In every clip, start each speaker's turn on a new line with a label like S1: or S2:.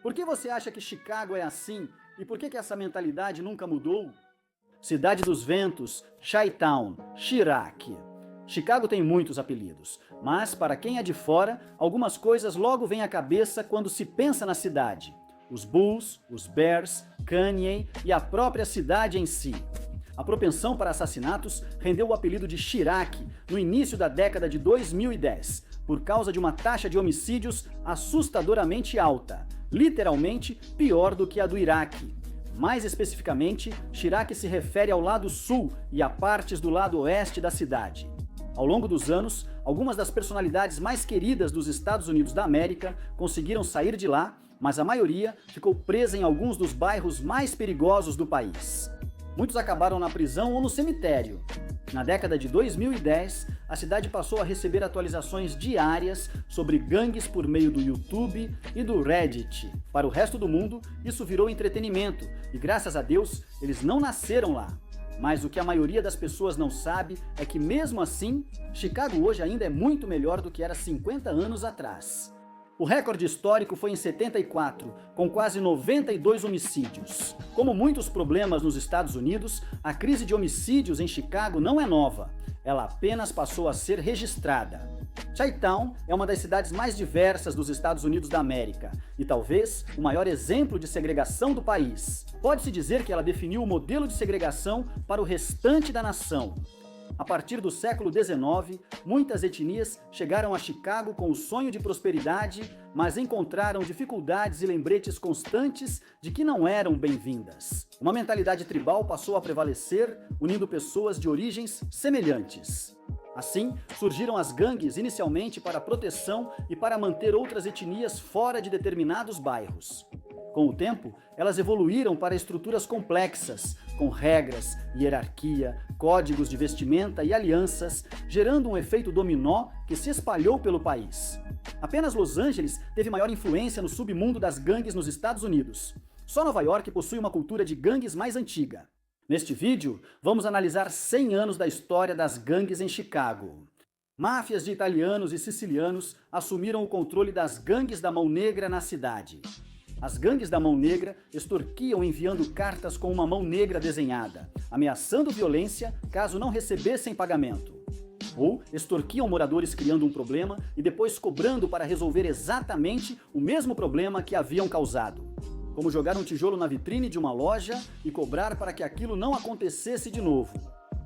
S1: Por que você acha que Chicago é assim? E por que essa mentalidade nunca mudou? Cidade dos Ventos, Chi-Town, Chirac. Chicago tem muitos apelidos, mas para quem é de fora, algumas coisas logo vêm à cabeça quando se pensa na cidade. Os Bulls, os Bears, Kanye e a própria cidade em si. A propensão para assassinatos rendeu o apelido de Chirac no início da década de 2010, por causa de uma taxa de homicídios assustadoramente alta, literalmente pior do que a do Iraque. Mais especificamente, Chirac se refere ao lado sul e a partes do lado oeste da cidade. Ao longo dos anos, algumas das personalidades mais queridas dos Estados Unidos da América conseguiram sair de lá, mas a maioria ficou presa em alguns dos bairros mais perigosos do país. Muitos acabaram na prisão ou no cemitério. Na década de 2010, a cidade passou a receber atualizações diárias sobre gangues por meio do YouTube e do Reddit. Para o resto do mundo, isso virou entretenimento e, graças a Deus, eles não nasceram lá. Mas o que a maioria das pessoas não sabe é que, mesmo assim, Chicago hoje ainda é muito melhor do que era 50 anos atrás. O recorde histórico foi em 74, com quase 92 homicídios. Como muitos problemas nos Estados Unidos, a crise de homicídios em Chicago não é nova. Ela apenas passou a ser registrada. Chi-Town é uma das cidades mais diversas dos Estados Unidos da América e talvez o maior exemplo de segregação do país. Pode-se dizer que ela definiu o modelo de segregação para o restante da nação. A partir do século XIX, muitas etnias chegaram a Chicago com o sonho de prosperidade, mas encontraram dificuldades e lembretes constantes de que não eram bem-vindas. Uma mentalidade tribal passou a prevalecer, unindo pessoas de origens semelhantes. Assim, surgiram as gangues inicialmente para proteção e para manter outras etnias fora de determinados bairros. Com o tempo, elas evoluíram para estruturas complexas, com regras, hierarquia, códigos de vestimenta e alianças, gerando um efeito dominó que se espalhou pelo país. Apenas Los Angeles teve maior influência no submundo das gangues nos Estados Unidos. Só Nova York possui uma cultura de gangues mais antiga. Neste vídeo, vamos analisar 100 anos da história das gangues em Chicago. Máfias de italianos e sicilianos assumiram o controle das gangues da Mão Negra na cidade. As gangues da Mão Negra extorquiam enviando cartas com uma mão negra desenhada, ameaçando violência caso não recebessem pagamento. Ou extorquiam moradores criando um problema e depois cobrando para resolver exatamente o mesmo problema que haviam causado. Como jogar um tijolo na vitrine de uma loja e cobrar para que aquilo não acontecesse de novo.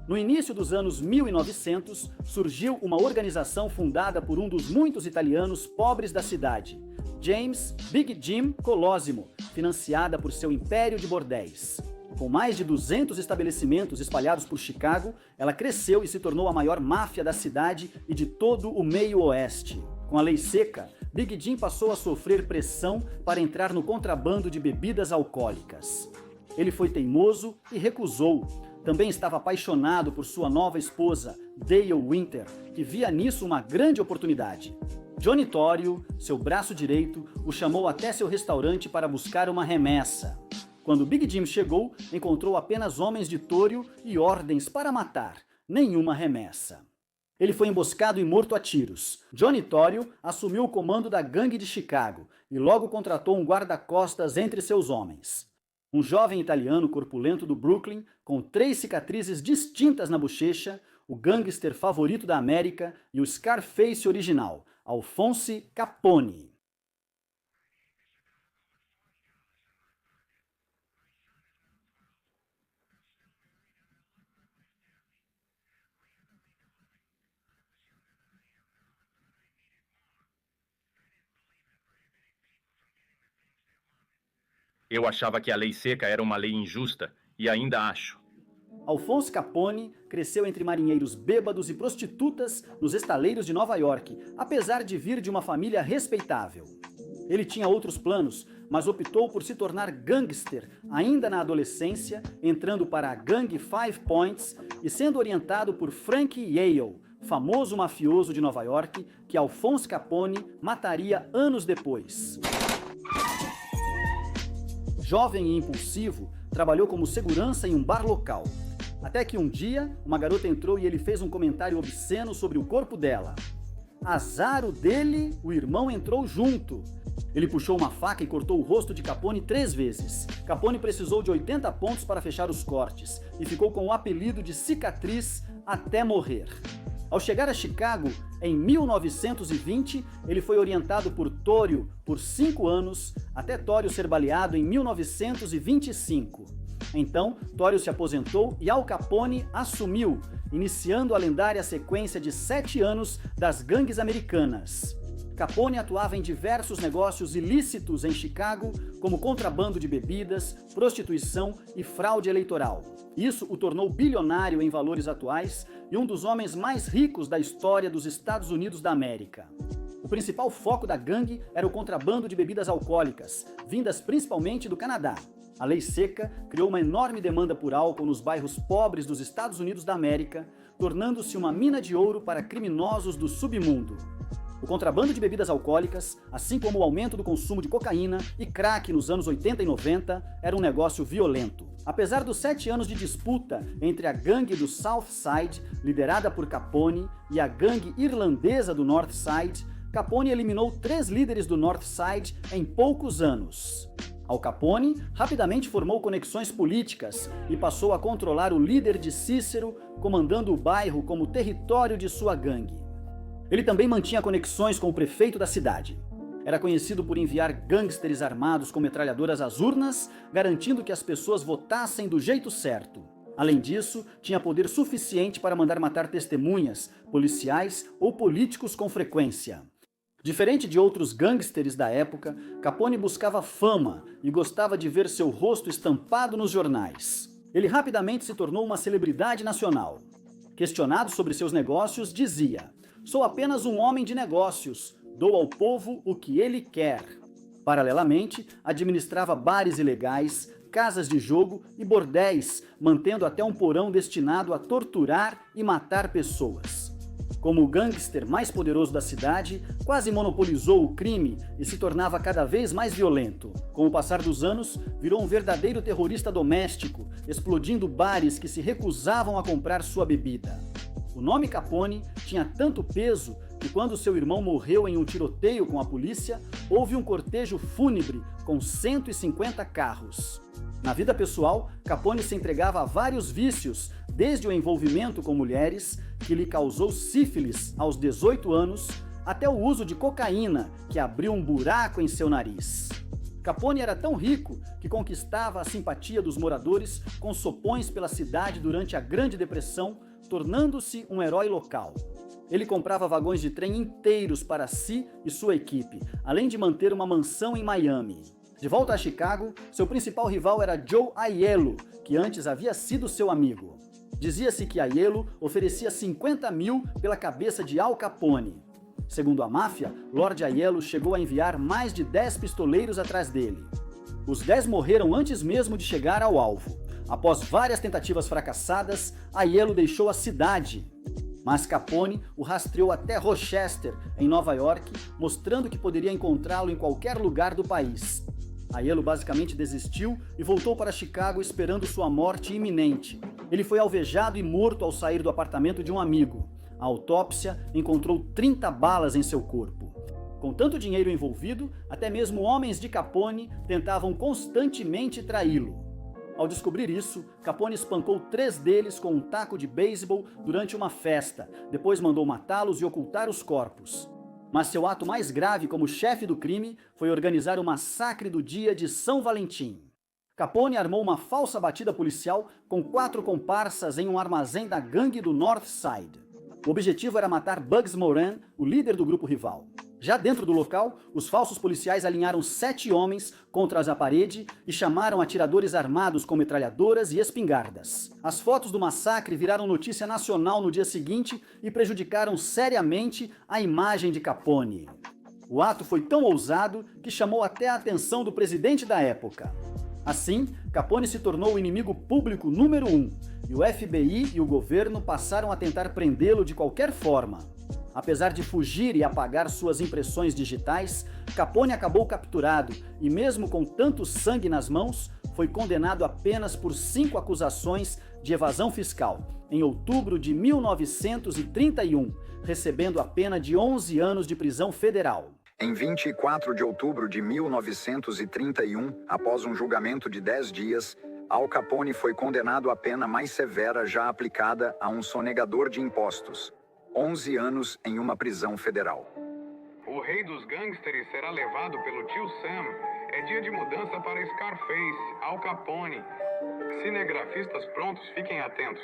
S1: No início dos anos 1900, surgiu uma organização fundada por um dos muitos italianos pobres da cidade, James Big Jim Colosimo, financiada por seu império de bordéis. Com mais de 200 estabelecimentos espalhados por Chicago, ela cresceu e se tornou a maior máfia da cidade e de todo o meio oeste. Com a lei seca, Big Jim passou a sofrer pressão para entrar no contrabando de bebidas alcoólicas. Ele foi teimoso e recusou. Também estava apaixonado por sua nova esposa, Dale Winter, que via nisso uma grande oportunidade. Johnny Torrio, seu braço direito, o chamou até seu restaurante para buscar uma remessa. Quando Big Jim chegou, encontrou apenas homens de Torrio e ordens para matar, nenhuma remessa. Ele foi emboscado e morto a tiros. Johnny Torrio assumiu o comando da gangue de Chicago e logo contratou um guarda-costas entre seus homens. Um jovem italiano corpulento do Brooklyn, com 3 cicatrizes distintas na bochecha, o gangster favorito da América e o Scarface original, Alphonse Capone.
S2: Eu achava que a lei seca era uma lei injusta, e ainda acho.
S1: Alphonse Capone cresceu entre marinheiros bêbados e prostitutas nos estaleiros de Nova York, apesar de vir de uma família respeitável. Ele tinha outros planos, mas optou por se tornar gangster ainda na adolescência, entrando para a gangue Five Points e sendo orientado por Frank Yale, famoso mafioso de Nova York, que Alphonse Capone mataria anos depois. Jovem e impulsivo, trabalhou como segurança em um bar local. Até que um dia, uma garota entrou e ele fez um comentário obsceno sobre o corpo dela. Azar o dele, o irmão entrou junto. Ele puxou uma faca e cortou o rosto de Capone 3 vezes. Capone precisou de 80 pontos para fechar os cortes e ficou com o apelido de cicatriz até morrer. Ao chegar a Chicago, em 1920, ele foi orientado por Torrio por 5 anos, até Torrio ser baleado em 1925. Então, Torrio se aposentou e Al Capone assumiu, iniciando a lendária sequência de 7 anos das gangues americanas. Capone atuava em diversos negócios ilícitos em Chicago, como contrabando de bebidas, prostituição e fraude eleitoral. Isso o tornou bilionário em valores atuais e um dos homens mais ricos da história dos Estados Unidos da América. O principal foco da gangue era o contrabando de bebidas alcoólicas, vindas principalmente do Canadá. A lei seca criou uma enorme demanda por álcool nos bairros pobres dos Estados Unidos da América, tornando-se uma mina de ouro para criminosos do submundo. O contrabando de bebidas alcoólicas, assim como o aumento do consumo de cocaína e crack nos anos 80 e 90, era um negócio violento. Apesar dos 7 anos de disputa entre a gangue do South Side, liderada por Capone, e a gangue irlandesa do North Side, Capone eliminou 3 líderes do North Side em poucos anos. Al Capone rapidamente formou conexões políticas e passou a controlar o líder de Cícero, comandando o bairro como território de sua gangue. Ele também mantinha conexões com o prefeito da cidade. Era conhecido por enviar gangsters armados com metralhadoras às urnas, garantindo que as pessoas votassem do jeito certo. Além disso, tinha poder suficiente para mandar matar testemunhas, policiais ou políticos com frequência. Diferente de outros gangsters da época, Capone buscava fama e gostava de ver seu rosto estampado nos jornais. Ele rapidamente se tornou uma celebridade nacional. Questionado sobre seus negócios, dizia: "Sou apenas um homem de negócios, dou ao povo o que ele quer." Paralelamente, administrava bares ilegais, casas de jogo e bordéis, mantendo até um porão destinado a torturar e matar pessoas. Como o gangster mais poderoso da cidade, quase monopolizou o crime e se tornava cada vez mais violento. Com o passar dos anos, virou um verdadeiro terrorista doméstico, explodindo bares que se recusavam a comprar sua bebida. O nome Capone tinha tanto peso que quando seu irmão morreu em um tiroteio com a polícia, houve um cortejo fúnebre com 150 carros. Na vida pessoal, Capone se entregava a vários vícios, desde o envolvimento com mulheres, que lhe causou sífilis aos 18 anos, até o uso de cocaína, que abriu um buraco em seu nariz. Capone era tão rico que conquistava a simpatia dos moradores com sopões pela cidade durante a Grande Depressão, tornando-se um herói local. Ele comprava vagões de trem inteiros para si e sua equipe, além de manter uma mansão em Miami. De volta a Chicago, seu principal rival era Joe Aiello, que antes havia sido seu amigo. Dizia-se que Aiello oferecia 50 mil pela cabeça de Al Capone. Segundo a máfia, Lord Aiello chegou a enviar mais de 10 pistoleiros atrás dele. Os 10 morreram antes mesmo de chegar ao alvo. Após várias tentativas fracassadas, Aiello deixou a cidade. Mas Capone o rastreou até Rochester, em Nova York, mostrando que poderia encontrá-lo em qualquer lugar do país. Aiello basicamente desistiu e voltou para Chicago esperando sua morte iminente. Ele foi alvejado e morto ao sair do apartamento de um amigo. A autópsia encontrou 30 balas em seu corpo. Com tanto dinheiro envolvido, até mesmo homens de Capone tentavam constantemente traí-lo. Ao descobrir isso, Capone espancou 3 deles com um taco de beisebol durante uma festa, depois mandou matá-los e ocultar os corpos. Mas seu ato mais grave como chefe do crime foi organizar o massacre do dia de São Valentim. Capone armou uma falsa batida policial com 4 comparsas em um armazém da gangue do North Side. O objetivo era matar Bugs Moran, o líder do grupo rival. Já dentro do local, os falsos policiais alinharam 7 homens contra a parede e chamaram atiradores armados com metralhadoras e espingardas. As fotos do massacre viraram notícia nacional no dia seguinte e prejudicaram seriamente a imagem de Capone. O ato foi tão ousado que chamou até a atenção do presidente da época. Assim, Capone se tornou o inimigo público número 1, e o FBI e o governo passaram a tentar prendê-lo de qualquer forma. Apesar de fugir e apagar suas impressões digitais, Capone acabou capturado e, mesmo com tanto sangue nas mãos, foi condenado apenas por 5 acusações de evasão fiscal, em outubro de 1931, recebendo a pena de 11 anos de prisão federal.
S3: Em 24 de outubro de 1931, após um julgamento de 10 dias, Al Capone foi condenado à pena mais severa já aplicada a um sonegador de impostos: 11 anos em uma prisão federal.
S4: O rei dos gangsters será levado pelo tio Sam. É dia de mudança para Scarface, Al Capone. Cinegrafistas prontos, fiquem atentos.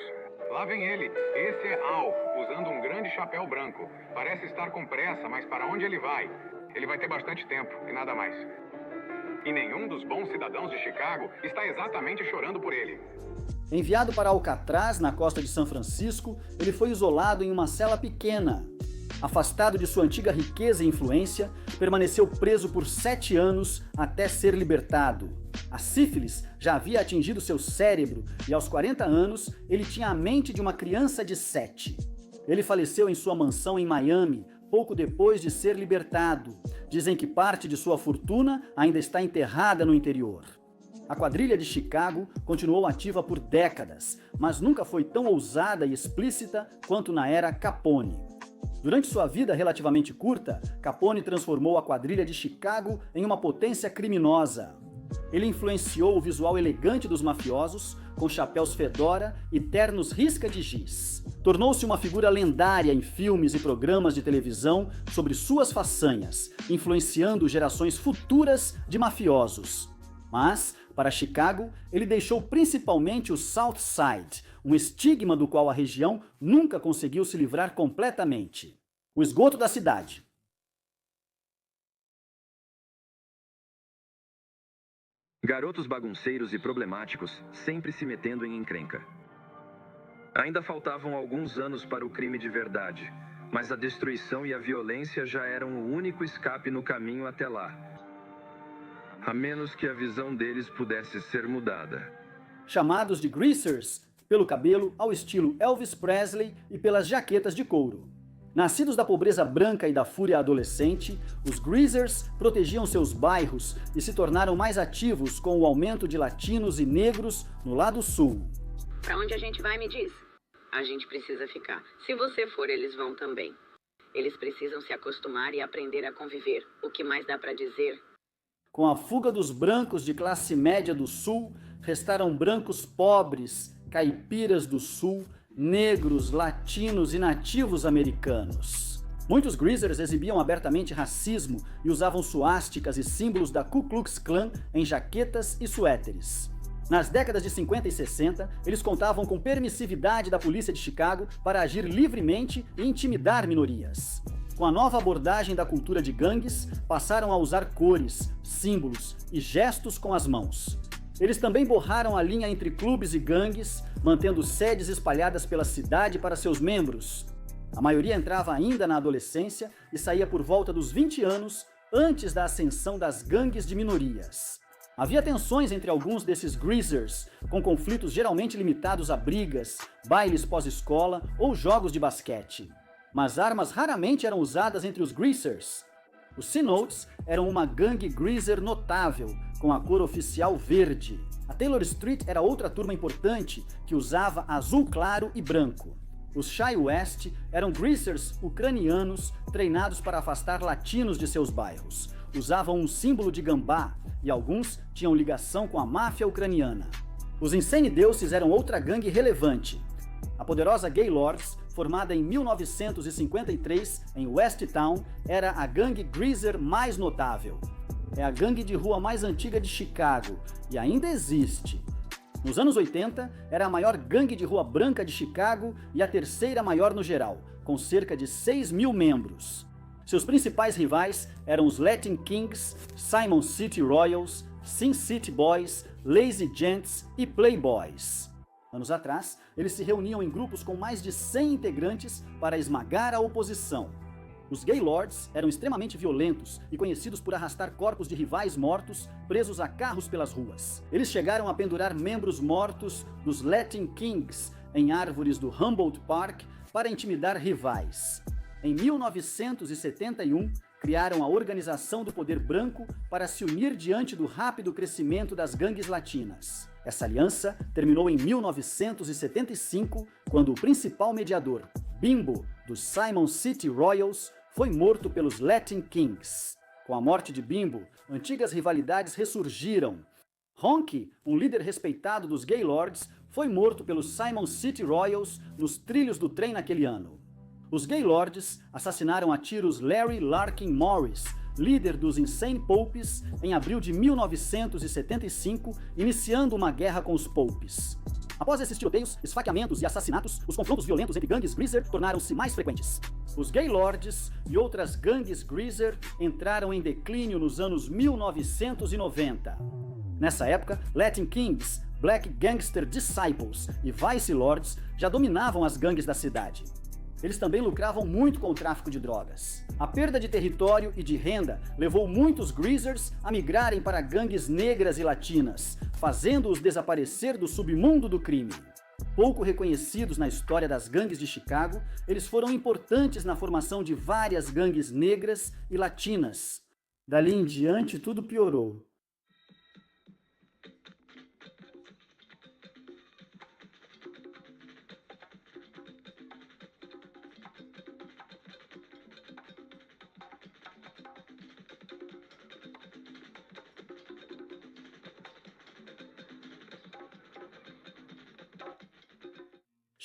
S4: Lá vem ele. Esse é Al, usando um grande chapéu branco. Parece estar com pressa, mas para onde ele vai? Ele vai ter bastante tempo e nada mais. E nenhum dos bons cidadãos de Chicago está exatamente chorando por ele.
S1: Enviado para Alcatraz, na costa de São Francisco, ele foi isolado em uma cela pequena. Afastado de sua antiga riqueza e influência, permaneceu preso por 7 anos até ser libertado. A sífilis já havia atingido seu cérebro e aos 40 anos ele tinha a mente de uma criança de 7. Ele faleceu em sua mansão em Miami, pouco depois de ser libertado. Dizem que parte de sua fortuna ainda está enterrada no interior. A quadrilha de Chicago continuou ativa por décadas, mas nunca foi tão ousada e explícita quanto na era Capone. Durante sua vida relativamente curta, Capone transformou a quadrilha de Chicago em uma potência criminosa. Ele influenciou o visual elegante dos mafiosos, com chapéus fedora e ternos risca de giz. Tornou-se uma figura lendária em filmes e programas de televisão sobre suas façanhas, influenciando gerações futuras de mafiosos. Mas, para Chicago, ele deixou principalmente o South Side, um estigma do qual a região nunca conseguiu se livrar completamente. O esgoto da cidade.
S5: Garotos bagunceiros e problemáticos, sempre se metendo em encrenca. Ainda faltavam alguns anos para o crime de verdade, mas a destruição e a violência já eram o único escape no caminho até lá. A menos que a visão deles pudesse ser mudada.
S1: Chamados de greasers, pelo cabelo ao estilo Elvis Presley e pelas jaquetas de couro. Nascidos da pobreza branca e da fúria adolescente, os greasers protegiam seus bairros e se tornaram mais ativos com o aumento de latinos e negros no lado sul.
S6: Pra onde a gente vai, me diz? A gente precisa ficar. Se você for, eles vão também. Eles precisam se acostumar e aprender a conviver. O que mais dá pra dizer?
S1: Com a fuga dos brancos de classe média do sul, restaram brancos pobres, caipiras do sul, negros, latinos e nativos americanos. Muitos greasers exibiam abertamente racismo e usavam suásticas e símbolos da Ku Klux Klan em jaquetas e suéteres. Nas décadas de 50 e 60, eles contavam com permissividade da polícia de Chicago para agir livremente e intimidar minorias. Com a nova abordagem da cultura de gangues, passaram a usar cores, símbolos e gestos com as mãos. Eles também borraram a linha entre clubes e gangues, mantendo sedes espalhadas pela cidade para seus membros. A maioria entrava ainda na adolescência e saía por volta dos 20 anos, antes da ascensão das gangues de minorias. Havia tensões entre alguns desses greasers, com conflitos geralmente limitados a brigas, bailes pós-escola ou jogos de basquete. Mas armas raramente eram usadas entre os greasers. Os C-Notes eram uma gangue greaser notável, com a cor oficial verde. A Taylor Street era outra turma importante, que usava azul claro e branco. Os Shy West eram greasers ucranianos treinados para afastar latinos de seus bairros. Usavam um símbolo de gambá e alguns tinham ligação com a máfia ucraniana. Os Insane Deuces eram outra gangue relevante. A poderosa Gaylords, formada em 1953 em West Town, era a gangue greaser mais notável. É a gangue de rua mais antiga de Chicago e ainda existe. Nos anos 80, era a maior gangue de rua branca de Chicago e a terceira maior no geral, com cerca de 6.000 membros. Seus principais rivais eram os Latin Kings, Simon City Royals, Sin City Boys, Lazy Gents e Playboys. Anos atrás, eles se reuniam em grupos com mais de 100 integrantes para esmagar a oposição. Os Gaylords eram extremamente violentos e conhecidos por arrastar corpos de rivais mortos presos a carros pelas ruas. Eles chegaram a pendurar membros mortos dos Latin Kings em árvores do Humboldt Park para intimidar rivais. Em 1971, criaram a Organização do Poder Branco para se unir diante do rápido crescimento das gangues latinas. Essa aliança terminou em 1975, quando o principal mediador, Bimbo, dos Simon City Royals, foi morto pelos Latin Kings. Com a morte de Bimbo, antigas rivalidades ressurgiram. Honky, um líder respeitado dos Gaylords, foi morto pelos Simon City Royals nos trilhos do trem naquele ano. Os Gaylords assassinaram a tiros Larry Larkin Morris, líder dos Insane Popes, em abril de 1975, iniciando uma guerra com os Popes. Após esses tiroteios, esfaqueamentos e assassinatos, os confrontos violentos entre gangues Greaser tornaram-se mais frequentes. Os Gaylords e outras gangues Greaser entraram em declínio nos anos 1990. Nessa época, Latin Kings, Black Gangster Disciples e Vice Lords já dominavam as gangues da cidade. Eles também lucravam muito com o tráfico de drogas. A perda de território e de renda levou muitos Greasers a migrarem para gangues negras e latinas, fazendo-os desaparecer do submundo do crime. Pouco reconhecidos na história das gangues de Chicago, eles foram importantes na formação de várias gangues negras e latinas. Dali em diante, tudo piorou.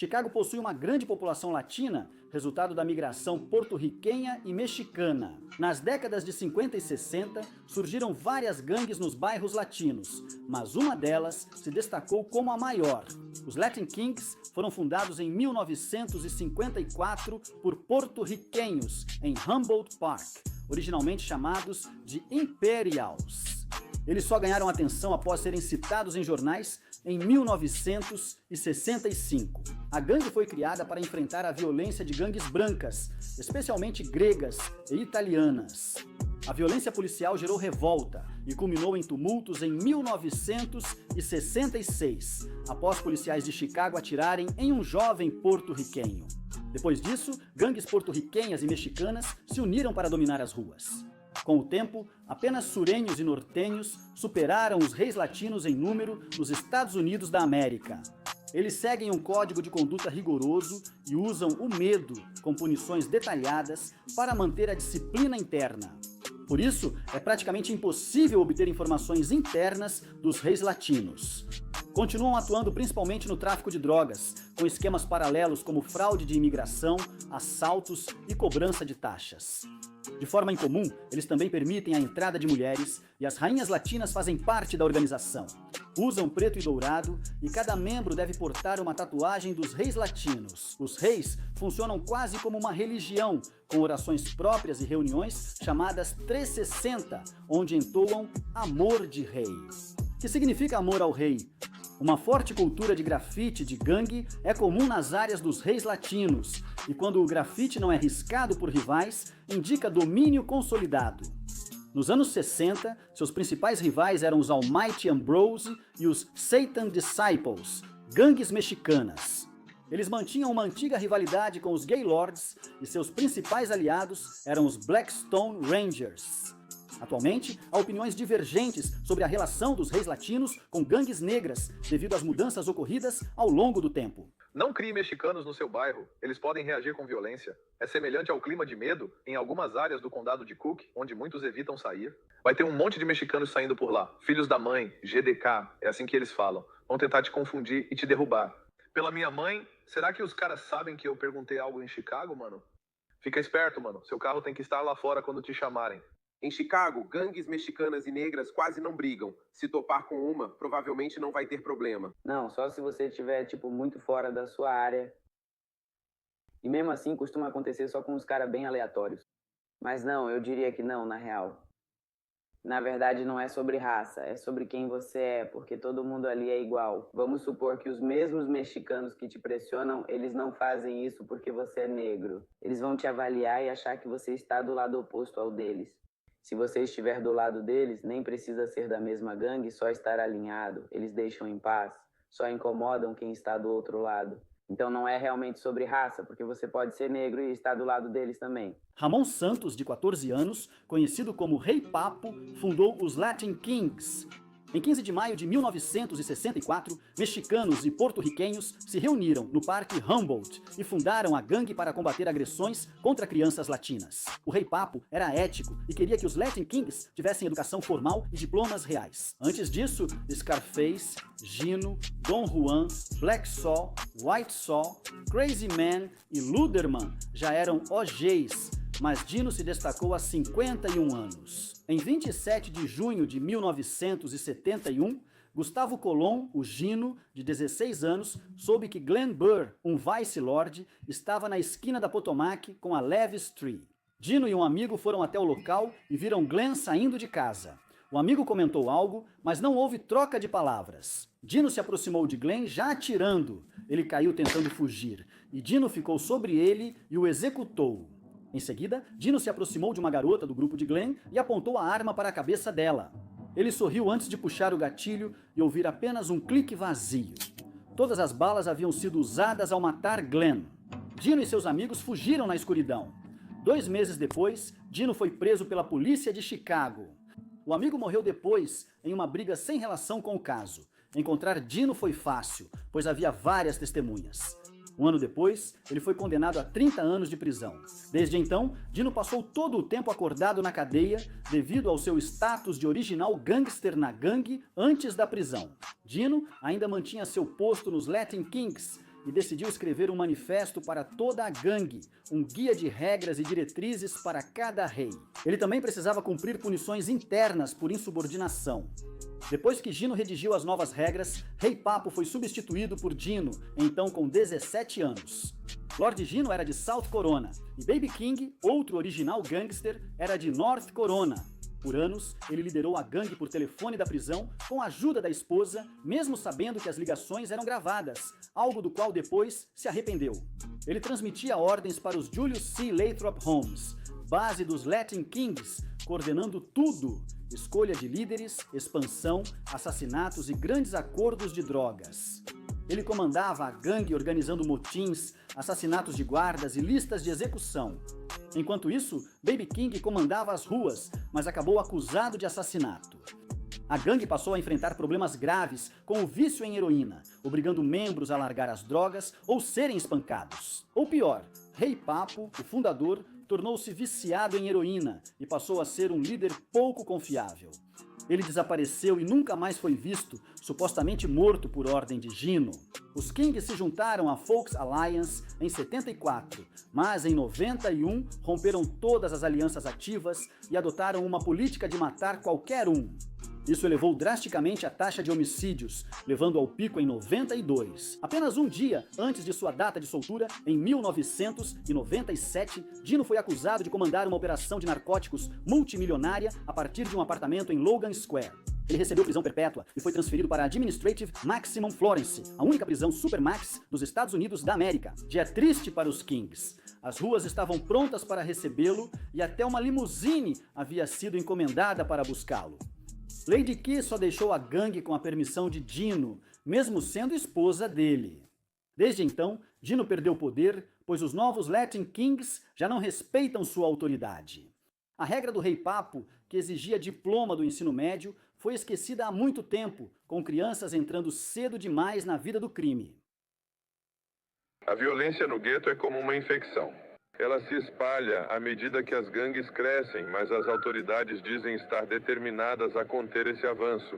S1: Chicago possui uma grande população latina, resultado da migração porto-riquenha e mexicana. Nas décadas de 50 e 60, surgiram várias gangues nos bairros latinos, mas uma delas se destacou como a maior. Os Latin Kings foram fundados em 1954 por porto-riquenhos em Humboldt Park, originalmente chamados de Imperials. Eles só ganharam atenção após serem citados em jornais em 1965. A gangue foi criada para enfrentar a violência de gangues brancas, especialmente gregas e italianas. A violência policial gerou revolta e culminou em tumultos em 1966, após policiais de Chicago atirarem em um jovem porto-riquenho. Depois disso, gangues porto-riquenhas e mexicanas se uniram para dominar as ruas. Com o tempo, apenas surenhos e nortenhos superaram os reis latinos em número nos Estados Unidos da América. Eles seguem um código de conduta rigoroso e usam o medo, com punições detalhadas, para manter a disciplina interna. Por isso, é praticamente impossível obter informações internas dos reis latinos. Continuam atuando principalmente no tráfico de drogas, com esquemas paralelos como fraude de imigração, assaltos e cobrança de taxas. De forma incomum, eles também permitem a entrada de mulheres e as rainhas latinas fazem parte da organização. Usam preto e dourado e cada membro deve portar uma tatuagem dos reis latinos. Os reis funcionam quase como uma religião, com orações próprias e reuniões chamadas 360, onde entoam Amor de Rei. Que significa amor ao rei? Uma forte cultura de grafite de gangue é comum nas áreas dos reis latinos, e quando o grafite não é riscado por rivais, indica domínio consolidado. Nos anos 60, seus principais rivais eram os Almighty Ambrose e os Satan Disciples, gangues mexicanas. Eles mantinham uma antiga rivalidade com os Gaylords e seus principais aliados eram os Blackstone Rangers. Atualmente, há opiniões divergentes sobre a relação dos reis latinos com gangues negras, devido às mudanças ocorridas ao longo do tempo.
S7: Não crie mexicanos no seu bairro, eles podem reagir com violência. É semelhante ao clima de medo em algumas áreas do condado de Cook, onde muitos evitam sair. Vai ter um monte de mexicanos saindo por lá. Filhos da mãe, GDK, é assim que eles falam. Vão tentar te confundir e te derrubar. Pela minha mãe, será que os caras sabem que eu perguntei algo em Chicago, mano? Fica esperto, mano. Seu carro tem que estar lá fora quando te chamarem.
S8: Em Chicago, gangues mexicanas e negras quase não brigam. Se topar com uma, provavelmente não vai ter problema.
S9: Não, só se você estiver, muito fora da sua área. E mesmo assim, costuma acontecer só com uns caras bem aleatórios. Mas não, eu diria que não, na real. Na verdade, não é sobre raça, é sobre quem você é, porque todo mundo ali é igual. Vamos supor que os mesmos mexicanos que te pressionam, eles não fazem isso porque você é negro. Eles vão te avaliar e achar que você está do lado oposto ao deles. Se você estiver do lado deles, nem precisa ser da mesma gangue, só estar alinhado. Eles deixam em paz, só incomodam quem está do outro lado. Então não é realmente sobre raça, porque você pode ser negro e estar do lado deles também.
S1: Ramon Santos, de 14 anos, conhecido como Rei Papo, fundou os Latin Kings. Em 15 de maio de 1964, mexicanos e porto-riquenhos se reuniram no Parque Humboldt e fundaram a gangue para combater agressões contra crianças latinas. O Rei Papo era ético e queria que os Latin Kings tivessem educação formal e diplomas reais. Antes disso, Scarface, Gino, Don Juan, Black Saul, White Saul, Crazy Man e Luderman já eram OGs, mas Dino se destacou há 51 anos. Em 27 de junho de 1971, Gustavo Colón, o Gino, de 16 anos, soube que Glenn Burr, um Vice Lord, estava na esquina da Potomac com a Levis Tree. Dino e um amigo foram até o local e viram Glenn saindo de casa. O amigo comentou algo, mas não houve troca de palavras. Dino se aproximou de Glenn já atirando. Ele caiu tentando fugir, e Dino ficou sobre ele e o executou. Em seguida, Dino se aproximou de uma garota do grupo de Glenn e apontou a arma para a cabeça dela. Ele sorriu antes de puxar o gatilho e ouvir apenas um clique vazio. Todas as balas haviam sido usadas ao matar Glenn. Dino e seus amigos fugiram na escuridão. 2 meses depois, Dino foi preso pela polícia de Chicago. O amigo morreu depois, em uma briga sem relação com o caso. Encontrar Dino foi fácil, pois havia várias testemunhas. Um ano depois, ele foi condenado a 30 anos de prisão. Desde então, Dino passou todo o tempo acordado na cadeia devido ao seu status de original gangster na gangue antes da prisão. Dino ainda mantinha seu posto nos Latin Kings e decidiu escrever um manifesto para toda a gangue, um guia de regras e diretrizes para cada rei. Ele também precisava cumprir punições internas por insubordinação. Depois que Gino redigiu as novas regras, Rei Papo foi substituído por Dino, então com 17 anos. Lord Gino era de South Corona, e Baby King, outro original gangster, era de North Corona. Por anos, ele liderou a gangue por telefone da prisão com a ajuda da esposa, mesmo sabendo que as ligações eram gravadas, algo do qual depois se arrependeu. Ele transmitia ordens para os Julius C. Lathrop Homes, base dos Latin Kings, coordenando tudo: escolha de líderes, expansão, assassinatos e grandes acordos de drogas. Ele comandava a gangue organizando motins, assassinatos de guardas e listas de execução. Enquanto isso, Baby King comandava as ruas, mas acabou acusado de assassinato. A gangue passou a enfrentar problemas graves com o vício em heroína, obrigando membros a largar as drogas ou serem espancados. Ou pior, Rei Papo, o fundador, tornou-se viciado em heroína e passou a ser um líder pouco confiável. Ele desapareceu e nunca mais foi visto, supostamente morto por ordem de Gino. Os Kings se juntaram à Folks Alliance em 74, mas em 91 romperam todas as alianças ativas e adotaram uma política de matar qualquer um. Isso elevou drasticamente a taxa de homicídios, levando ao pico em 92. Apenas um dia antes de sua data de soltura, em 1997, Dino foi acusado de comandar uma operação de narcóticos multimilionária a partir de um apartamento em Logan Square. Ele recebeu prisão perpétua e foi transferido para a Administrative Maximum Florence, a única prisão supermax dos Estados Unidos da América. Dia triste para os Kings. As ruas estavam prontas para recebê-lo e até uma limusine havia sido encomendada para buscá-lo. Lady Ki só deixou a gangue com a permissão de Dino, mesmo sendo esposa dele. Desde então, Dino perdeu poder, pois os novos Latin Kings já não respeitam sua autoridade. A regra do Rei Papo, que exigia diploma do ensino médio, foi esquecida há muito tempo, com crianças entrando cedo demais na vida do crime.
S10: A violência no gueto é como uma infecção. Ela se espalha à medida que as gangues crescem, mas as autoridades dizem estar determinadas a conter esse avanço.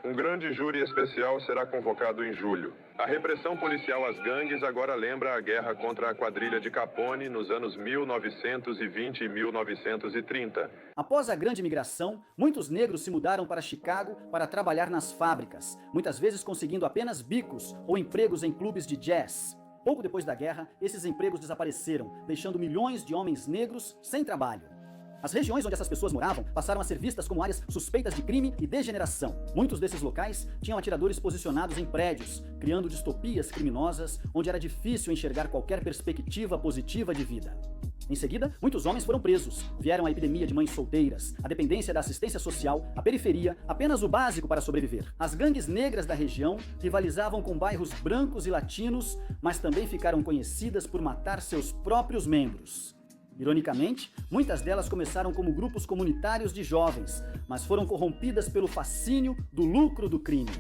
S10: Um grande júri especial será convocado em julho. A repressão policial às gangues agora lembra a guerra contra a quadrilha de Capone nos anos 1920 e 1930.
S1: Após a Grande Migração, muitos negros se mudaram para Chicago para trabalhar nas fábricas, muitas vezes conseguindo apenas bicos ou empregos em clubes de jazz. Pouco depois da guerra, esses empregos desapareceram, deixando milhões de homens negros sem trabalho. As regiões onde essas pessoas moravam passaram a ser vistas como áreas suspeitas de crime e degeneração. Muitos desses locais tinham atiradores posicionados em prédios, criando distopias criminosas onde era difícil enxergar qualquer perspectiva positiva de vida. Em seguida, muitos homens foram presos. Vieram a epidemia de mães solteiras, a dependência da assistência social, a periferia, apenas o básico para sobreviver. As gangues negras da região rivalizavam com bairros brancos e latinos, mas também ficaram conhecidas por matar seus próprios membros. Ironicamente, muitas delas começaram como grupos comunitários de jovens, mas foram corrompidas pelo fascínio do lucro do crime.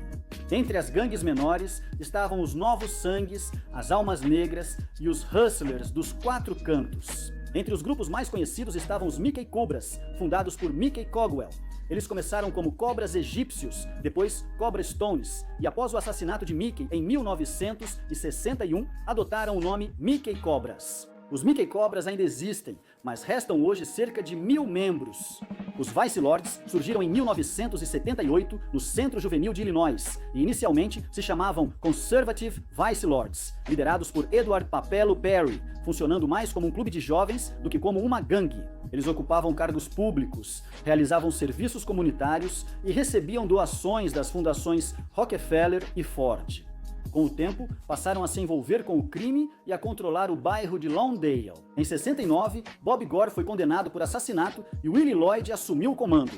S1: Entre as gangues menores estavam os Novos Sangues, as Almas Negras e os Hustlers dos Quatro Cantos. Entre os grupos mais conhecidos estavam os Mickey Cobras, fundados por Mickey Cogwell. Eles começaram como Cobras Egípcios, depois Cobra Stones, e após o assassinato de Mickey em 1961, adotaram o nome Mickey Cobras. Os Mickey Cobras ainda existem, mas restam hoje cerca de 1000 membros. Os Vice Lords surgiram em 1978 no Centro Juvenil de Illinois e inicialmente se chamavam Conservative Vice Lords, liderados por Edward Papello Perry, funcionando mais como um clube de jovens do que como uma gangue. Eles ocupavam cargos públicos, realizavam serviços comunitários e recebiam doações das fundações Rockefeller e Ford. Com o tempo, passaram a se envolver com o crime e a controlar o bairro de Lawndale. Em 69, Bob Gore foi condenado por assassinato e Willie Lloyd assumiu o comando.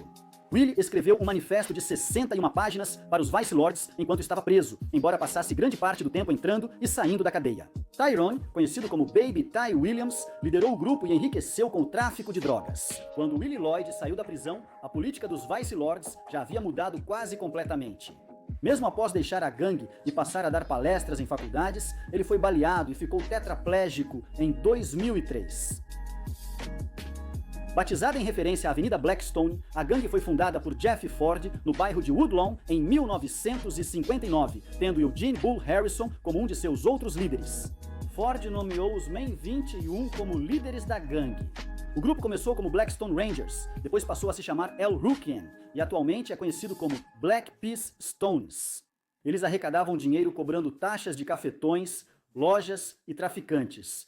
S1: Willie escreveu um manifesto de 61 páginas para os Vice Lords enquanto estava preso, embora passasse grande parte do tempo entrando e saindo da cadeia. Tyrone, conhecido como Baby Ty Williams, liderou o grupo e enriqueceu com o tráfico de drogas. Quando Willie Lloyd saiu da prisão, a política dos Vice Lords já havia mudado quase completamente. Mesmo após deixar a gangue e passar a dar palestras em faculdades, ele foi baleado e ficou tetraplégico em 2003. Batizada em referência à Avenida Blackstone, a gangue foi fundada por Jeff Ford no bairro de Woodlawn em 1959, tendo Eugene Bull Harrison como um de seus outros líderes. Ford nomeou os Men 21 como líderes da gangue. O grupo começou como Blackstone Rangers, depois passou a se chamar El Rukien e atualmente é conhecido como Black Peace Stones. Eles arrecadavam dinheiro cobrando taxas de cafetões, lojas e traficantes.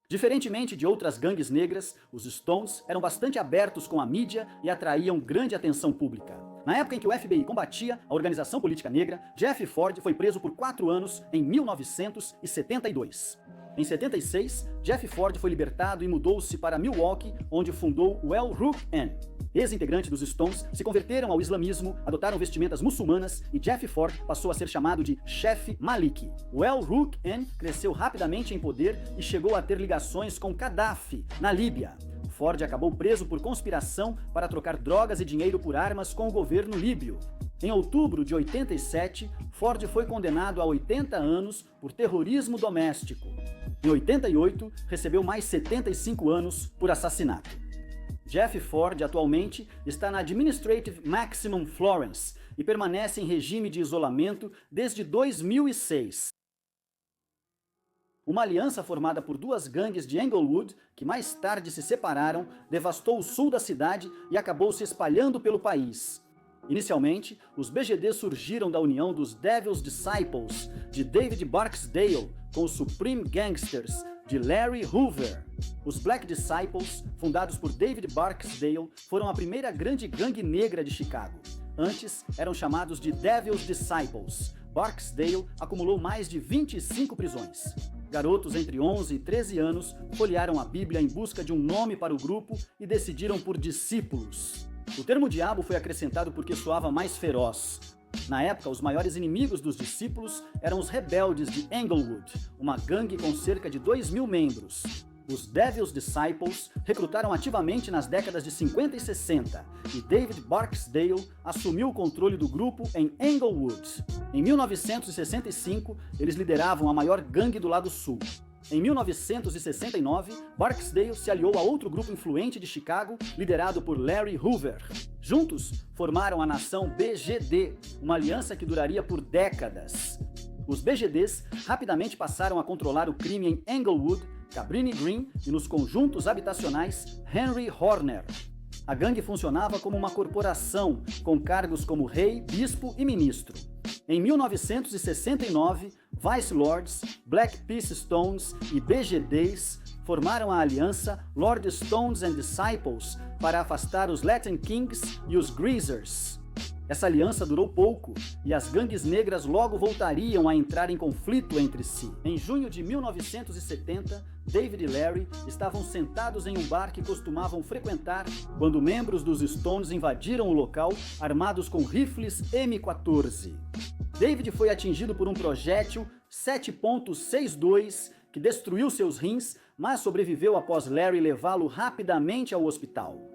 S1: Diferentemente de outras gangues negras, os Stones eram bastante abertos com a mídia e atraíam grande atenção pública. Na época em que o FBI combatia a organização política negra, Jeff Ford foi preso por 4 anos em 1972. Em 76, Jeff Ford foi libertado e mudou-se para Milwaukee, onde fundou o El Rukien. Ex-integrantes dos Stones se converteram ao islamismo, adotaram vestimentas muçulmanas e Jeff Ford passou a ser chamado de Chefe Maliki. O El Rukien cresceu rapidamente em poder e chegou a ter ligações com Gaddafi, na Líbia. Ford acabou preso por conspiração para trocar drogas e dinheiro por armas com o governo líbio. Em outubro de 87, Ford foi condenado a 80 anos por terrorismo doméstico. Em 88, recebeu mais 75 anos por assassinato. Jeff Ford atualmente está na Administrative Maximum Florence e permanece em regime de isolamento desde 2006. Uma aliança formada por duas gangues de Englewood, que mais tarde se separaram, devastou o sul da cidade e acabou se espalhando pelo país. Inicialmente, os BGD surgiram da união dos Devil's Disciples, de David Barksdale, com os Supreme Gangsters, de Larry Hoover. Os Black Disciples, fundados por David Barksdale, foram a primeira grande gangue negra de Chicago. Antes, eram chamados de Devil's Disciples. Barksdale acumulou mais de 25 prisões. Garotos entre 11 e 13 anos folhearam a Bíblia em busca de um nome para o grupo e decidiram por discípulos. O termo diabo foi acrescentado porque soava mais feroz. Na época, os maiores inimigos dos discípulos eram os rebeldes de Englewood, uma gangue com cerca de 2.000 membros. Os Devil's Disciples recrutaram ativamente nas décadas de 50 e 60, e David Barksdale assumiu o controle do grupo em Englewood. Em 1965, eles lideravam a maior gangue do lado sul. Em 1969, Barksdale se aliou a outro grupo influente de Chicago, liderado por Larry Hoover. Juntos, formaram a nação BGD, uma aliança que duraria por décadas. Os BGDs rapidamente passaram a controlar o crime em Englewood, Cabrini Green e nos conjuntos habitacionais Henry Horner. A gangue funcionava como uma corporação, com cargos como rei, bispo e ministro. Em 1969, Vice Lords, Black Peace Stones e BGDs formaram a aliança Lord Stones and Disciples para afastar os Latin Kings e os Greasers. Essa aliança durou pouco e as gangues negras logo voltariam a entrar em conflito entre si. Em junho de 1970, David e Larry estavam sentados em um bar que costumavam frequentar quando membros dos Stones invadiram o local armados com rifles M14. David foi atingido por um projétil 7.62 que destruiu seus rins, mas sobreviveu após Larry levá-lo rapidamente ao hospital.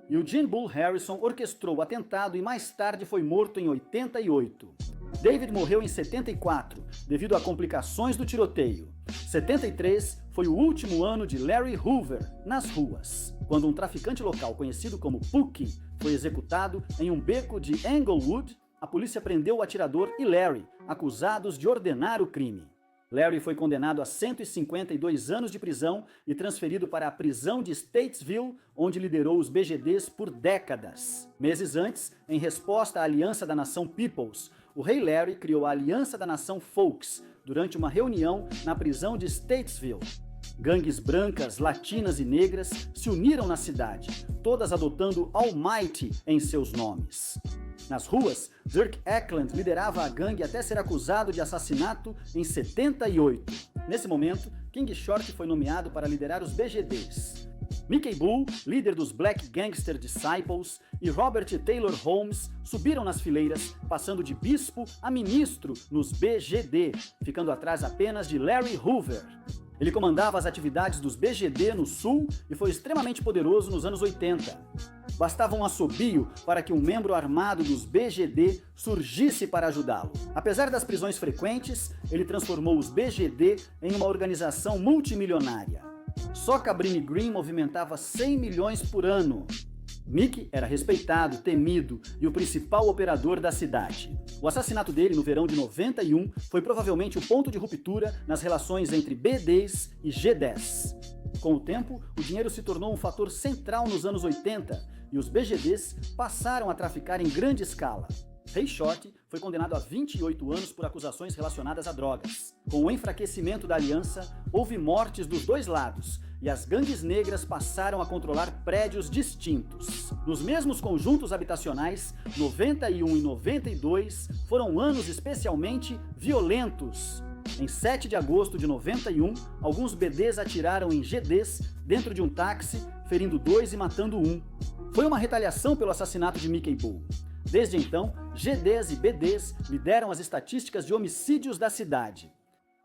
S1: Eugene Bull Harrison orquestrou o atentado e mais tarde foi morto em 88. David morreu em 74, devido a complicações do tiroteio. 73 foi o último ano de Larry Hoover nas ruas, quando um traficante local conhecido como Pookie foi executado em um beco de Englewood. A polícia prendeu o atirador e Larry, acusados de ordenar o crime. Larry foi condenado a 152 anos de prisão e transferido para a prisão de Statesville, onde liderou os BGDs por décadas. Meses antes, em resposta à Aliança da Nação Peoples, o rei Larry criou a Aliança da Nação Folks durante uma reunião na prisão de Statesville. Gangues brancas, latinas e negras se uniram na cidade, todas adotando Almighty em seus nomes. Nas ruas, Dirk Eklund liderava a gangue até ser acusado de assassinato em 78. Nesse momento, King Short foi nomeado para liderar os BGDs. Mickey Bull, líder dos Black Gangster Disciples, e Robert Taylor Holmes subiram nas fileiras, passando de bispo a ministro nos BGD, ficando atrás apenas de Larry Hoover. Ele comandava as atividades dos BGD no Sul e foi extremamente poderoso nos anos 80. Bastava um assobio para que um membro armado dos BGD surgisse para ajudá-lo. Apesar das prisões frequentes, ele transformou os BGD em uma organização multimilionária. Só Cabrini Green movimentava 100 milhões por ano. Mickey era respeitado, temido e o principal operador da cidade. O assassinato dele no verão de 91 foi provavelmente o ponto de ruptura nas relações entre B10 e G10. Com o tempo, o dinheiro se tornou um fator central nos anos 80 e os BGDs passaram a traficar em grande escala. Ray Short foi condenado a 28 anos por acusações relacionadas a drogas. Com o enfraquecimento da aliança, houve mortes dos dois lados e as gangues negras passaram a controlar prédios distintos. Nos mesmos conjuntos habitacionais, 91 e 92 foram anos especialmente violentos. Em 7 de agosto de 91, alguns BDs atiraram em GDs dentro de um táxi, ferindo 2 e matando 1. Foi uma retaliação pelo assassinato de Mickey Bull. Desde então, GDs e BDs lideram as estatísticas de homicídios da cidade.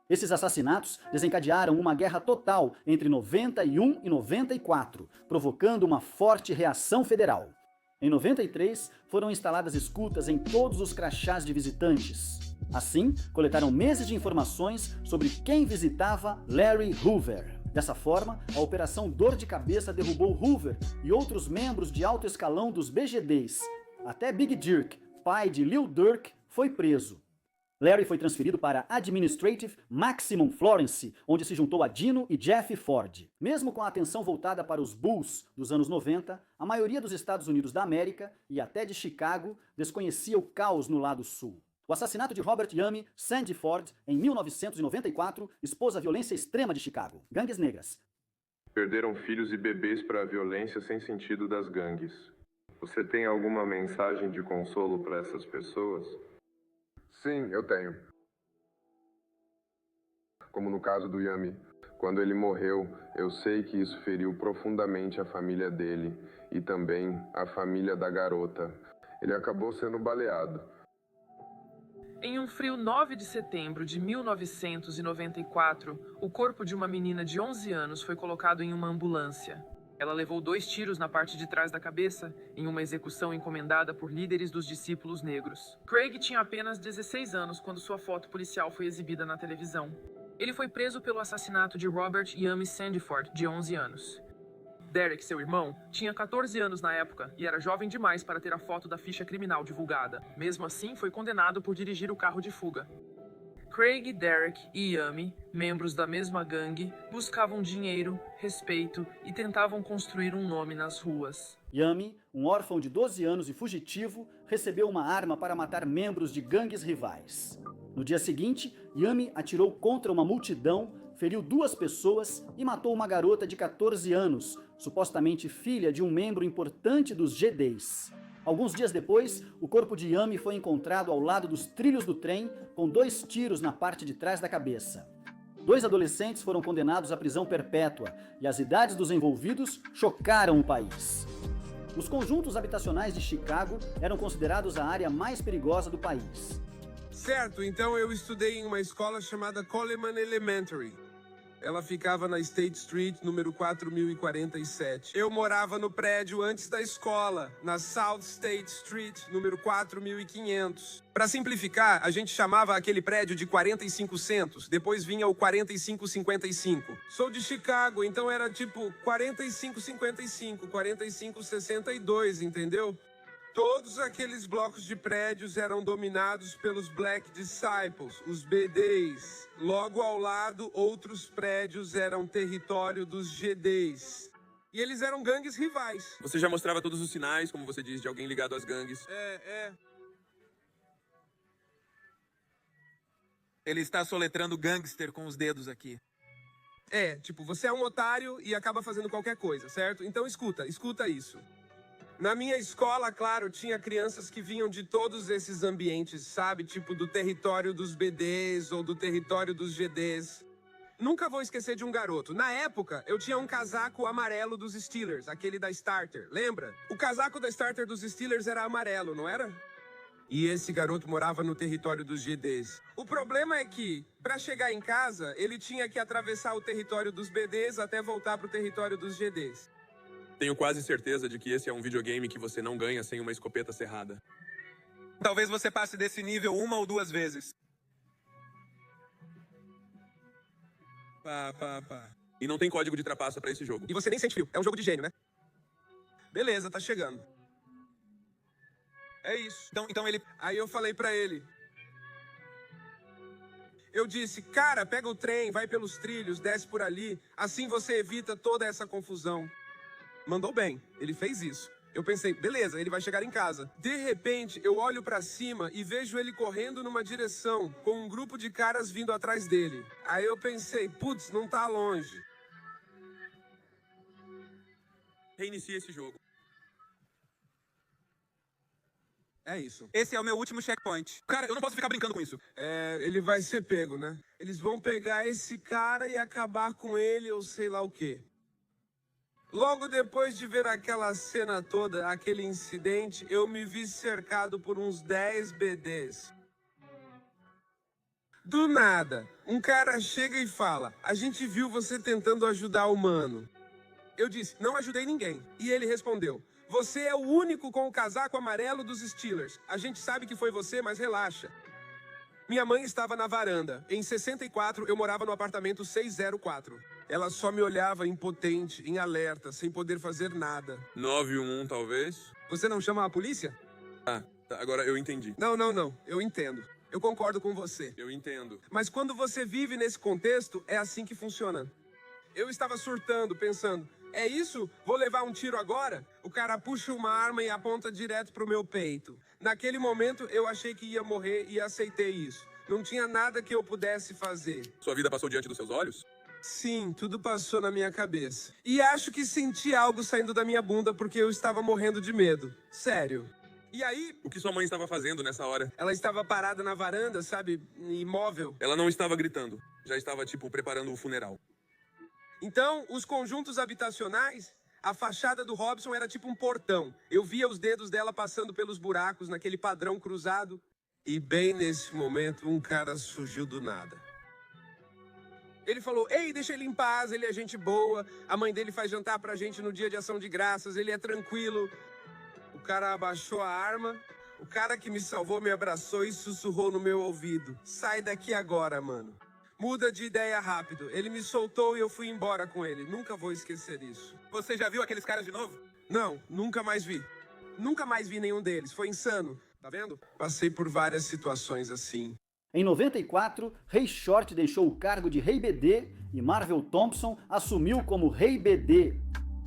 S1: Esses assassinatos desencadearam uma guerra total entre 91 e 94, provocando uma forte reação federal. Em 93, foram instaladas escutas em todos os crachás de visitantes. Assim, coletaram meses de informações sobre quem visitava Larry Hoover. Dessa forma, a Operação Dor de Cabeça derrubou Hoover e outros membros de alto escalão dos BGDs. Até Big Dirk, pai de Lil Durk, foi preso. Larry foi transferido para Administrative Maximum Florence, onde se juntou a Dino e Jeff Ford. Mesmo com a atenção voltada para os Bulls dos anos 90, a maioria dos Estados Unidos da América, e até de Chicago, desconhecia o caos no lado sul. O assassinato de Robert Yummy Sandy Ford, em 1994, expôs a violência extrema de Chicago. Gangues negras.
S10: Perderam filhos e bebês para a violência sem sentido das gangues. Você tem alguma mensagem de consolo para essas pessoas?
S11: Sim, eu tenho. Como no caso do Yummy. Quando ele morreu, eu sei que isso feriu profundamente a família dele e também a família da garota. Ele acabou sendo baleado.
S12: Em um frio 9 de setembro de 1994, o corpo de uma menina de 11 anos foi colocado em uma ambulância. Ela levou 2 tiros na parte de trás da cabeça, em uma execução encomendada por líderes dos discípulos negros. Craig tinha apenas 16 anos quando sua foto policial foi exibida na televisão. Ele foi preso pelo assassinato de Robert Yummy Sandiford, de 11 anos. Derek, seu irmão, tinha 14 anos na época e era jovem demais para ter a foto da ficha criminal divulgada. Mesmo assim, foi condenado por dirigir o carro de fuga. Craig, Derek e Yummy, membros da mesma gangue, buscavam dinheiro, respeito e tentavam construir um nome nas ruas.
S1: Yummy, um órfão de 12 anos e fugitivo, recebeu uma arma para matar membros de gangues rivais. No dia seguinte, Yummy atirou contra uma multidão, feriu 2 pessoas e matou uma garota de 14 anos, supostamente filha de um membro importante dos GDs. Alguns dias depois, o corpo de Yummy foi encontrado ao lado dos trilhos do trem, com 2 tiros na parte de trás da cabeça. 2 adolescentes foram condenados à prisão perpétua, e as idades dos envolvidos chocaram o país. Os conjuntos habitacionais de Chicago eram considerados a área mais perigosa do país.
S13: Certo, então eu estudei em uma escola chamada Coleman Elementary.
S8: Ela ficava na State Street, número 4047. Eu morava no prédio antes da escola, na South State Street, número 4500. Para simplificar, a gente chamava aquele prédio de 4500, depois vinha o 4555. Sou de Chicago, então era tipo 4555, 4562, entendeu? Todos aqueles blocos de prédios eram dominados pelos Black Disciples, os BDs. Logo ao lado, outros prédios eram território dos GDs. E eles eram gangues rivais.
S13: Você já mostrava todos os sinais, como você diz, de alguém ligado às gangues.
S14: Ele está soletrando gangster com os dedos aqui.
S8: Tipo, você é um otário e acaba fazendo qualquer coisa, certo? Então escuta isso. Na minha escola, claro, tinha crianças que vinham de todos esses ambientes, sabe? Tipo, do território dos BDs ou do território dos GDs. Nunca vou esquecer de um garoto. Na época, eu tinha um casaco amarelo dos Steelers, aquele da Starter, lembra? O casaco da Starter dos Steelers era amarelo, não era? E esse garoto morava no território dos GDs. O problema é que, para chegar em casa, ele tinha que atravessar o território dos BDs até voltar pro território dos GDs.
S13: Tenho quase certeza de que esse é um videogame que você não ganha sem uma escopeta cerrada.
S14: Talvez você passe desse nível 1 ou 2 vezes.
S13: E não tem código de trapaça pra esse jogo.
S8: E você nem sente frio. É um jogo de gênio, né? Beleza, tá chegando. É isso.
S14: Então ele...
S8: Aí eu falei pra ele. Eu disse, cara, pega o trem, vai pelos trilhos, desce por ali. Assim você evita toda essa confusão. Mandou bem, ele fez isso. Eu pensei, beleza, ele vai chegar em casa. De repente, eu olho pra cima e vejo ele correndo numa direção, com um grupo de caras vindo atrás dele. Aí eu pensei, putz, não tá longe.
S13: Reinicia esse jogo.
S8: É isso.
S14: Esse é o meu último checkpoint.
S13: Cara, eu não posso ficar brincando com isso.
S8: Ele vai ser pego, né? Eles vão pegar esse cara e acabar com ele ou sei lá o quê. Logo depois de ver aquela cena toda, aquele incidente, eu me vi cercado por uns 10 BDs. Do nada, um cara chega e fala, a gente viu você tentando ajudar o mano. Eu disse, não ajudei ninguém. E ele respondeu, você é o único com o casaco amarelo dos Steelers. A gente sabe que foi você, mas relaxa. Minha mãe estava na varanda. Em 64, eu morava no apartamento 604. Ela só me olhava impotente, em alerta, sem poder fazer nada.
S13: 911, talvez?
S8: Você não chama a polícia?
S13: Ah, tá, agora eu entendi.
S8: Não. Eu entendo. Eu concordo com você.
S13: Eu entendo.
S8: Mas quando você vive nesse contexto, é assim que funciona. Eu estava surtando, pensando, é isso? Vou levar um tiro agora? O cara puxa uma arma e aponta direto pro meu peito. Naquele momento, eu achei que ia morrer e aceitei isso. Não tinha nada que eu pudesse fazer.
S13: Sua vida passou diante dos seus olhos?
S8: Sim, tudo passou na minha cabeça. E acho que senti algo saindo da minha bunda porque eu estava morrendo de medo. Sério. E aí...
S13: O que sua mãe estava fazendo nessa hora?
S8: Ela estava parada na varanda, sabe? Imóvel.
S13: Ela não estava gritando. Já estava, preparando o funeral.
S8: Então, os conjuntos habitacionais, a fachada do Robson era tipo um portão. Eu via os dedos dela passando pelos buracos, naquele padrão cruzado. E bem nesse momento, um cara surgiu do nada. Ele falou, ei, deixa ele em paz, ele é gente boa. A mãe dele faz jantar pra gente no dia de ação de graças, ele é tranquilo. O cara abaixou a arma. O cara que me salvou me abraçou e sussurrou no meu ouvido. Sai daqui agora, mano. Muda de ideia rápido. Ele me soltou e eu fui embora com ele. Nunca vou esquecer isso.
S14: Você já viu aqueles caras de novo?
S8: Não, nunca mais vi. Nunca mais vi nenhum deles. Foi insano. Tá vendo? Passei por várias situações assim.
S1: Em 94, Ray Short deixou o cargo de Rei BD e Marvel Thompson assumiu como Rei BD.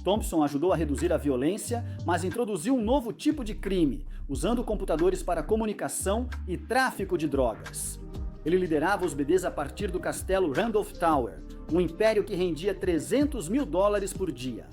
S1: Thompson ajudou a reduzir a violência, mas introduziu um novo tipo de crime, usando computadores para comunicação e tráfico de drogas. Ele liderava os BDs a partir do castelo Randolph Tower, um império que rendia $300 mil por dia.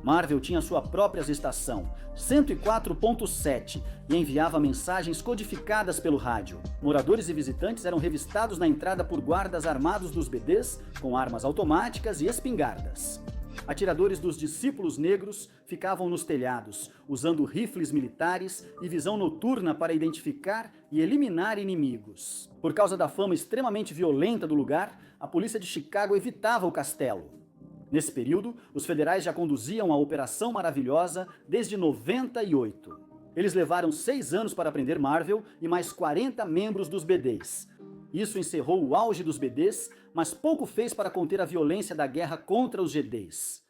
S1: Marvel tinha sua própria estação, 104.7, e enviava mensagens codificadas pelo rádio. Moradores e visitantes eram revistados na entrada por guardas armados dos BDs, com armas automáticas e espingardas. Atiradores dos discípulos negros ficavam nos telhados, usando rifles militares e visão noturna para identificar e eliminar inimigos. Por causa da fama extremamente violenta do lugar, a polícia de Chicago evitava o castelo. Nesse período, os federais já conduziam a Operação Maravilhosa desde 98. Eles levaram 6 anos para prender Marvel e mais 40 membros dos BDs. Isso encerrou o auge dos BDs, mas pouco fez para conter a violência da guerra contra os GDs.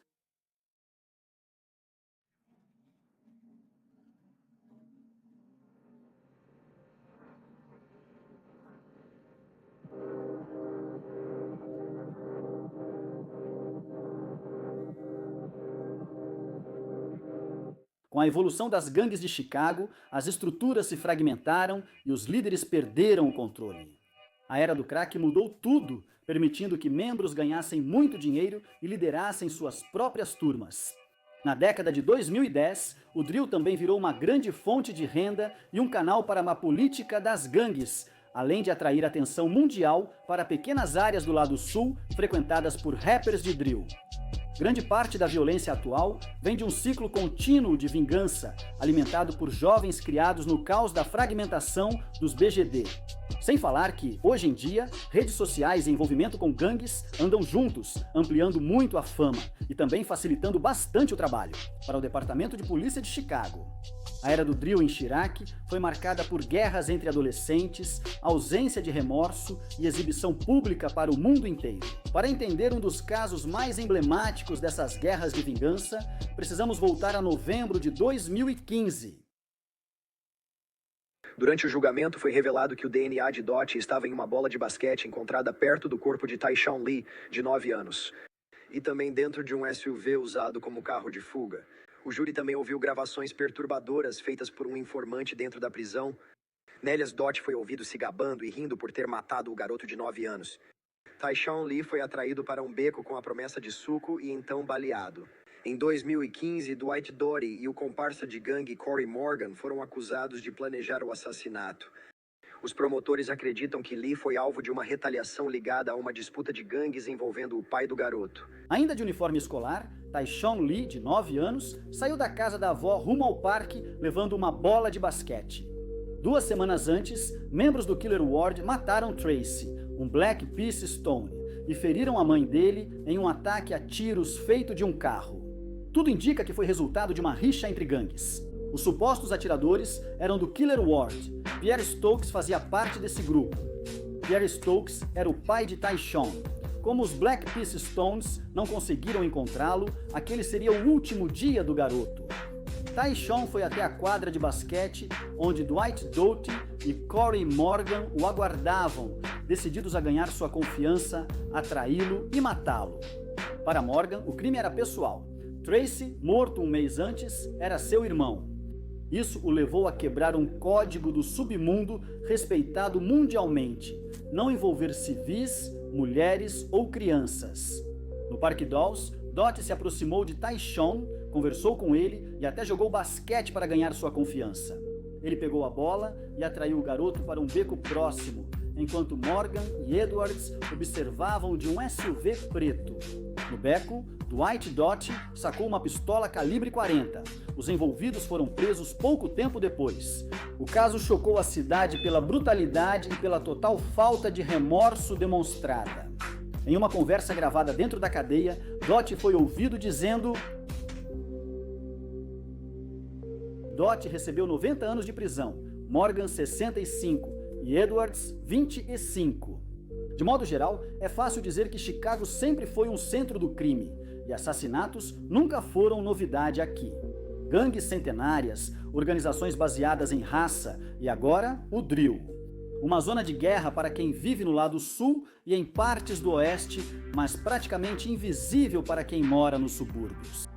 S1: Com a evolução das gangues de Chicago, as estruturas se fragmentaram e os líderes perderam o controle. A era do crack mudou tudo, permitindo que membros ganhassem muito dinheiro e liderassem suas próprias turmas. Na década de 2010, o drill também virou uma grande fonte de renda e um canal para uma política das gangues, além de atrair atenção mundial para pequenas áreas do lado sul frequentadas por rappers de drill. Grande parte da violência atual vem de um ciclo contínuo de vingança, alimentado por jovens criados no caos da fragmentação dos BGD. Sem falar que, hoje em dia, redes sociais e envolvimento com gangues andam juntos, ampliando muito a fama e também facilitando bastante o trabalho para o Departamento de Polícia de Chicago. A era do drill em Chirac foi marcada por guerras entre adolescentes, ausência de remorso e exibição pública para o mundo inteiro. Para entender um dos casos mais emblemáticos dessas guerras de vingança, precisamos voltar a novembro de 2015.
S15: Durante o julgamento, foi revelado que o DNA de Dot estava em uma bola de basquete encontrada perto do corpo de Tyshawn Lee, de 9 anos, e também dentro de um SUV usado como carro de fuga. O júri também ouviu gravações perturbadoras feitas por um informante dentro da prisão. Nelas, Dot foi ouvido se gabando e rindo por ter matado o garoto de 9 anos. Tyshawn Lee foi atraído para um beco com a promessa de suco e então baleado. Em 2015, Dwight Doty e o comparsa de gangue Corey Morgan foram acusados de planejar o assassinato. Os promotores acreditam que Lee foi alvo de uma retaliação ligada a uma disputa de gangues envolvendo o pai do garoto.
S1: Ainda de uniforme escolar, Tyshawn Lee, de 9 anos, saiu da casa da avó rumo ao parque levando uma bola de basquete. 2 semanas antes, membros do Killer Ward mataram Tracy, um Black Peace Stone, e feriram a mãe dele em um ataque a tiros feito de um carro. Tudo indica que foi resultado de uma rixa entre gangues. Os supostos atiradores eram do Killer Ward. Pierre Stokes fazia parte desse grupo. Pierre Stokes era o pai de Tyshawn. Como os Black Peace Stones não conseguiram encontrá-lo, aquele seria o último dia do garoto. Tyshawn foi até a quadra de basquete, onde Dwight Doty e Corey Morgan o aguardavam, decididos a ganhar sua confiança, atraí-lo e matá-lo. Para Morgan, o crime era pessoal. Tracy, morto um mês antes, era seu irmão. Isso o levou a quebrar um código do submundo respeitado mundialmente: não envolver civis, mulheres ou crianças. No Parque Dawes, Dot se aproximou de Tyshawn, conversou com ele e até jogou basquete para ganhar sua confiança. Ele pegou a bola e atraiu o garoto para um beco próximo, enquanto Morgan e Edwards observavam de um SUV preto. No beco, Dwight Doty sacou uma pistola calibre 40. Os envolvidos foram presos pouco tempo depois. O caso chocou a cidade pela brutalidade e pela total falta de remorso demonstrada. Em uma conversa gravada dentro da cadeia, Doty foi ouvido dizendo: Doty recebeu 90 anos de prisão, Morgan 65 e Edwards 25. De modo geral, é fácil dizer que Chicago sempre foi um centro do crime, e assassinatos nunca foram novidade aqui. Gangues centenárias, organizações baseadas em raça e agora o drill. Uma zona de guerra para quem vive no lado sul e em partes do oeste, mas praticamente invisível para quem mora nos subúrbios.